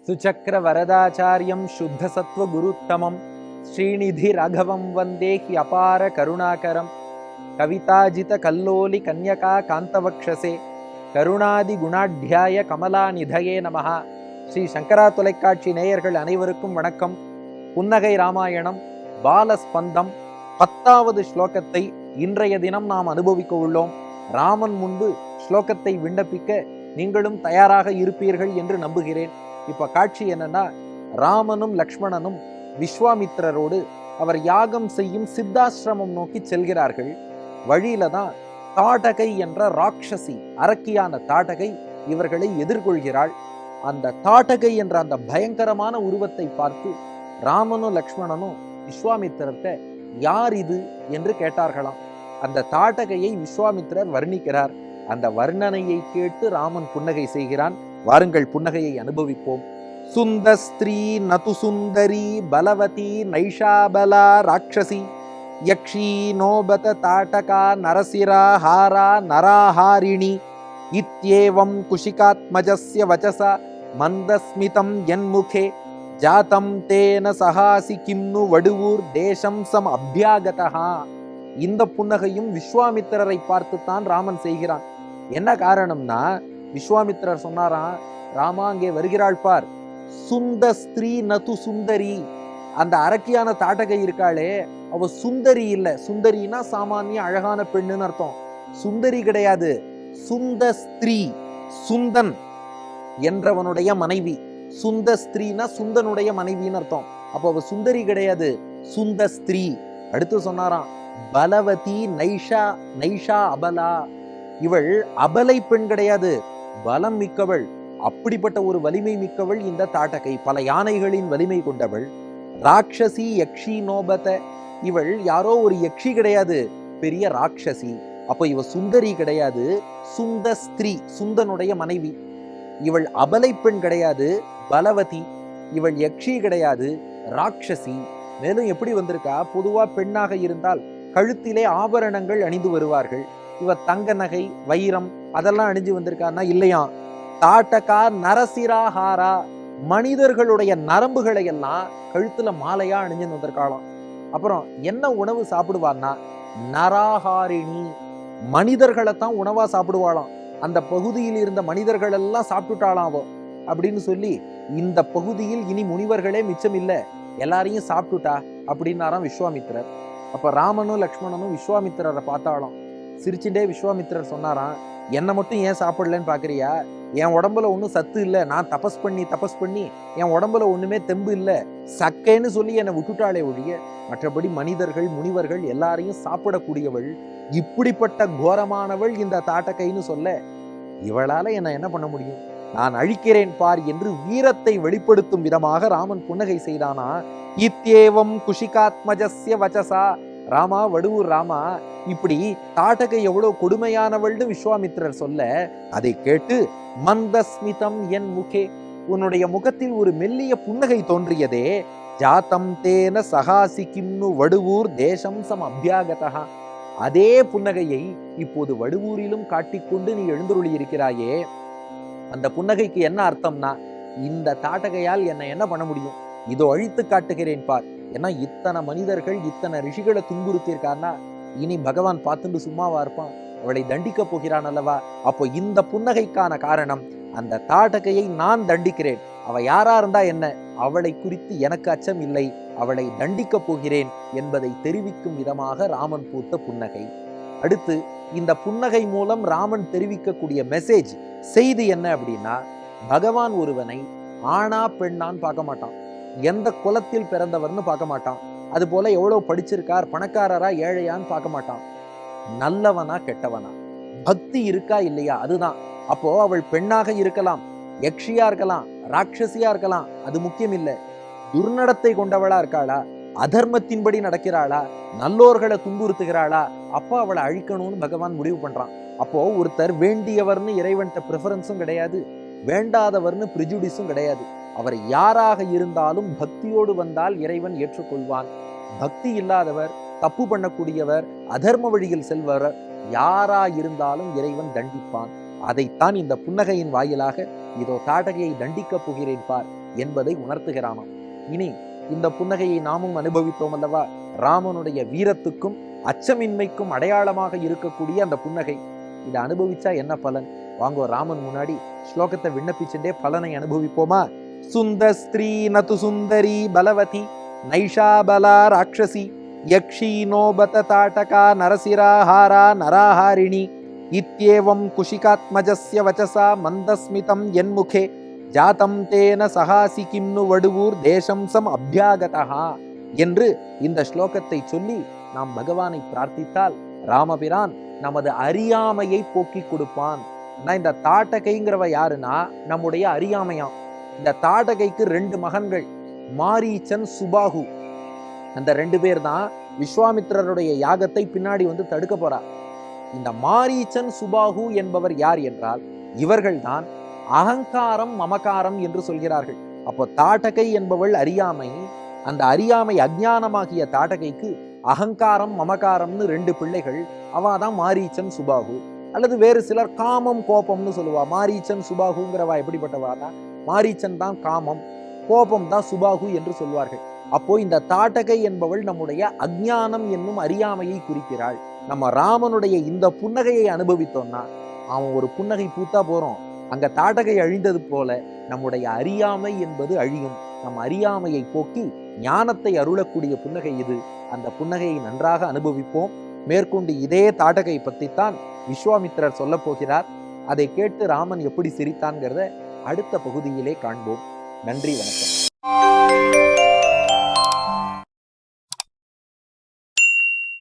சுச்சக்கர வரதாச்சாரியம் சுத்த சத்வ குருத்தமம் ஸ்ரீநிதி ராகவம் வந்தே ஹி அபார கருணாகரம் கவிதாஜித கல்லோலி கன்யகா காந்தவக்ஷசே கருணாதி குணாட்யாய கமலா நிதயே நமஹா. ஸ்ரீ சங்கரா தொலைக்காட்சி நேயர்கள் அனைவருக்கும் வணக்கம். புன்னகை ராமாயணம் பாலஸ்பந்தம் 10வது ஸ்லோகத்தை இன்றைய தினம் நாம் அனுபவிக்க உள்ளோம். ராமன் முன்பு ஸ்லோகத்தை விண்ணப்பிக்க நீங்களும் தயாராக இருப்பீர்கள் என்று நம்புகிறேன். இப்ப காட்சி என்னன்னா, ராமனும் லக்ஷ்மணனும் விஸ்வாமித்திரரோடு அவர் யாகம் செய்யும் சித்தாசிரமம் நோக்கி செல்கிறார்கள். வழியில தான் தாடகை என்ற ராட்சசி, அரக்கியான தாடகை இவர்களை எதிர்கொள்கிறாள். அந்த தாடகை என்ற அந்த பயங்கரமான உருவத்தை பார்த்து ராமனும் லக்ஷ்மணனும் விஸ்வாமித்திரர்கிட்ட யார் இது என்று கேட்டார்களாம். அந்த தாடகையை விஸ்வாமித்திரர் வர்ணிக்கிறார். அந்த வர்ணனையை கேட்டு ராமன் புன்னகை செய்கிறான். வாருங்கள் புன்னகையை அனுபவிப்போம். சுந்தஸ்திரீ நது சுந்தரி பலவதி நைஷாபலா ராட்சசி யக்ஷீ நோபத தாட்டகா நரசிரா ஹாரா நராஹாரிணி இத்யேவம் குஷிகாத்மஜஸ்ய வச்சசா மந்தஸ்மிதம் என்முகே ஜாதம் தேன சஹாசி கிம்னு வடுவூர் தேசம் சம் அபியாகதா. இந்த புன்னகையும் விஸ்வாமித்திரரை பார்த்துத்தான் ராமன் செய்கிறான். என்ன காரணம்னா, விஸ்வாமித்திரர் சொன்னாராம், ராமா அங்கே வருகிறாள் பார், சுந்தஸ்திரீ நது சுந்தரி. அந்த அரக்கியான தாட்டகை இருக்காளே, அவ சுந்தரி இல்ல. சுந்தரினா சாமானிய அழகான பெண்ணுன்னு அர்த்தம். சுந்தரி கிடையாது, சுந்தஸ்திரீ, சுந்தன் என்றவனுடைய மனைவி. சுந்தஸ்திரீனா சுந்தனுடைய மனைவின்னு அர்த்தம். அப்போ அவ சுந்தரி கிடையாது, சுந்தஸ்திரீ. அடுத்து சொன்னாராம், பலவதி நைஷா நைஷா அபலா. இவள் அபலை பெண் கிடையாது, பலம் மிக்கவள். அப்படிப்பட்ட ஒரு வலிமை மிக்கவள் இந்த தாட்டகை, பல யானைகளின் வலிமை கொண்டவள். ராட்சசி யக்ஷி நோபத, இவள் யாரோ ஒரு யக்ஷி கிடையாது, பெரிய ராட்சசி. அப்போ இவ சுந்தரி கிடையாது, சுந்தஸ்திரீ, சுந்தனுடைய மனைவி. இவள் அபலை பெண் கிடையாது, பலவதி. இவள் யக்ஷி கிடையாது, ராட்சசி. மேலும் எப்படி வந்திருக்கா, பொதுவா பெண்ணாக இருந்தால் கழுத்திலே ஆபரணங்கள் அணிந்து வருவார்கள். இவ தங்க நகை வைரம் அதெல்லாம் அணிஞ்சு வந்திருக்கான்னா இல்லையா. தாட்டகா நரசிராஹாரா, மனிதர்களுடைய நரம்புகளை எல்லாம் கழுத்துல மாலையா அணிஞ்சு வந்திருக்காளாம். அப்புறம் என்ன உணவு சாப்பிடுவான்னா, நராஹாரிணி, மனிதர்களை தான் உணவா சாப்பிடுவாளாம். அந்த பகுதியில் இருந்த மனிதர்கள் எல்லாம் சாப்பிட்டுட்டாளாம் அவ அப்படின்னு சொல்லி, இந்த பகுதியில் இனி முனிவர்களே மிச்சம் இல்ல, எல்லாரையும் சாப்பிட்டுட்டா அப்படின்னாராம் விஸ்வாமித்திரர். அப்ப ராமனும் லக்ஷ்மணனும் விஸ்வாமித்திரரை பார்த்தாலும் சிரிச்சுட்டே விஸ்வாமித்திரர் சொன்னாராம், என்னை மட்டும் ஏன் சாப்பிடலன்னு பாக்குறியா? என் உடம்புல ஒன்றும் சத்து இல்லை, நான் தபஸ் பண்ணி என் உடம்புல ஒண்ணுமே தெம்பு இல்லை, சக்கைன்னு சொல்லி என்னை விட்டுட்டாளே ஒழிய மற்றபடி மனிதர்கள் முனிவர்கள் எல்லாரையும் சாப்பிடக்கூடியவள், இப்படிப்பட்ட கோரமானவள் இந்த தாட்டகைன்னு சொல்ல, இவளால என்ன பண்ண முடியும், நான் அழிக்கிறேன் பார் என்று வீரத்தை வெளிப்படுத்தும் விதமாக ராமன் புன்னகை செய்தானா. இத்யேவம் குஷிகாத்மஜஸ்ய வச்சசா, ராமா வடுவூர் ராமா, இப்படி தாட்டகை எவ்வளவு கொடுமையானவள்னு விஸ்வாமித்திரர் சொல்ல, அதை கேட்டு மந்தஸ்மிதம் என் முகே, உன்னுடைய முகத்தில் ஒரு மெல்லிய புன்னகை தோன்றியதே, ஜாதம் தேன சகாசி கிம்னு வடுவூர் தேசம் சம் அபியாகதா. அதே புன்னகையை இப்போது வடுவூரிலும் காட்டிக்கொண்டு நீ எழுந்தருளி இருக்கிறாயே, அந்த புன்னகைக்கு என்ன அர்த்தம்னா, இந்த தாட்டகையால் என்ன பண்ண முடியும், இதோ அழித்து காட்டுகிறேன் பார். ஏன்னா இத்தனை மனிதர்கள் இத்தனை ரிஷிகளை துன்புறுத்தியிருக்கான்னா இனி பகவான் பார்த்துட்டு சும்மாவா இருப்பான், அவளை தண்டிக்க போகிறான் அல்லவா. அப்போ இந்த புன்னகைக்கான காரணம், அந்த தாட்டகையை நான் தண்டிக்கிறேன், அவ யாரா இருந்தா என்ன, அவளை குறித்து எனக்கு அச்சம் இல்லை, அவளை தண்டிக்க போகிறேன் என்பதை தெரிவிக்கும் விதமாக ராமன் பூத்த புன்னகை. அடுத்து இந்த புன்னகை மூலம் ராமன் தெரிவிக்கக்கூடிய மெசேஜ் செய்தி என்ன அப்படின்னா, பகவான் ஒருவனை ஆணா பெண்ணான்னு பார்க்க மாட்டான், எந்த குலத்தில் பிறந்தவர்னு பார்க்க மாட்டான், அது போல எவ்வளவு படிச்சிருக்கார், பணக்காரரா ஏழையான்னு பார்க்க மாட்டான், நல்லவனா கெட்டவனா, பக்தி இருக்கா இல்லையா அதுதான். அப்போ அவள் பெண்ணாக இருக்கலாம், யக்ஷியா இருக்கலாம், ராட்சசியா இருக்கலாம், அது முக்கியம் இல்லை. துர்நடத்தை கொண்டவளா இருக்காளா, அதர்மத்தின்படி நடக்கிறாளா, நல்லோர்களை துன்புறுத்துகிறாளா, அப்போ அவளை அழிக்கணும்னு பகவான் முடிவு பண்றான். அப்போ ஒருத்தர் வேண்டியவர்னு இறைவன்ட்ட ப்ரிஃபரன்ஸும் கிடையாது, வேண்டாதவர்னு பிரிஜுடிஸும் கிடையாது. அவர் யாராக இருந்தாலும் பக்தியோடு வந்தால் இறைவன் ஏற்றுக்கொள்வான். பக்தி இல்லாதவர், தப்பு பண்ணக்கூடியவர், அதர்ம வழியில் செல்வர், யாரா இருந்தாலும் இறைவன் தண்டிப்பான். அதைத்தான் இந்த புன்னகையின் வாயிலாக இதோ தாடகையை தண்டிக்கப் போகிறேன் பார், என்பதை உணர்த்துகிறானாம். இனி இந்த புன்னகையை நாமும் அனுபவித்தோம் அல்லவா? ராமனுடைய வீரத்துக்கும் அச்சமின்மைக்கும் அடையாளமாக இருக்கக்கூடிய அந்த புன்னகை. இதை அனுபவிச்சா என்ன பலன்? வாங்கோ ராமன் முன்னாடி ஸ்லோகத்தை விண்ணப்பிச்சுட்டே பலனை அனுபவிப்போமா? சுந்தஸ்திரீ நது சுந்தரி பலவதி நைஷா பலா ராட்சசி யக்ஷி நோபத தாட்டகா நரசிராஹாரா நராஹாரிணி இத்யேவம் குஷிகாத்மஜஸ்ய வச்சசா மந்தஸ்மிதம் என்முகே ஜாதம் தேன சகாசி கிம்னு வடுவூர் தேசம் சம் அபியாகதா என்று இந்த ஸ்லோகத்தை சொல்லி நாம் பகவானை பிரார்த்தித்தால் ராமபிரான் நமது அறியாமையை போக்கி கொடுப்பான். இந்த தாட்டகைங்கிறவ யாருன்னா நம்முடைய அறியாமையாம். இந்த தாட்டகைக்கு 2 மகன்கள், மாரீச்சன், சுபாகு. அந்த 2 பேர் தான் விஸ்வாமித்திரருடைய யாகத்தை பின்னாடி வந்து தடுக்க போறார். இந்த மாரீச்சன் சுபாகு என்பவர் யார் என்றால் இவர்கள்தான் அகங்காரம் மமகாரம் என்று சொல்கிறார்கள். அப்போ தாட்டகை என்பவள் அறியாமை, அந்த அறியாமை அஞ்ஞானமாகிய தாட்டகைக்கு அகங்காரம் மமகாரம்னு 2 பிள்ளைகள். அவாதான் மாரீச்சன் சுபாகு. அல்லது வேறு சிலர் காமம் கோபம்னு சொல்லுவா. மாரீச்சன் சுபாகுங்கிறவா எப்படிப்பட்டவானா? மாரீச்சன் தான் காமம், கோபம் தான் சுபாகு என்று சொல்வார்கள். அப்போ இந்த தாட்டகை என்பவள் நம்முடைய அஞ்ஞானம் என்னும் அறியாமையை குறிக்கிறாள். நம்ம ராமனுடைய இந்த புன்னகையை அனுபவித்தோம்னா அவன் ஒரு புன்னகை பூத்தா போறோம், அங்க தாட்டகை அழிந்தது போல நம்முடைய அறியாமை என்பது அழியும். நம் அறியாமையை போக்கி ஞானத்தை அருளக்கூடிய புன்னகை இது. அந்த புன்னகையை நன்றாக அனுபவிப்போம். மேற்கொண்டு இதே தாட்டகை பற்றித்தான் விஸ்வாமித்திரர் சொல்ல போகிறார். அதை கேட்டு ராமன் எப்படி சிரித்தான்கிறத அடுத்த பகுதியிலே காண்போம். நன்றி, வணக்கம்.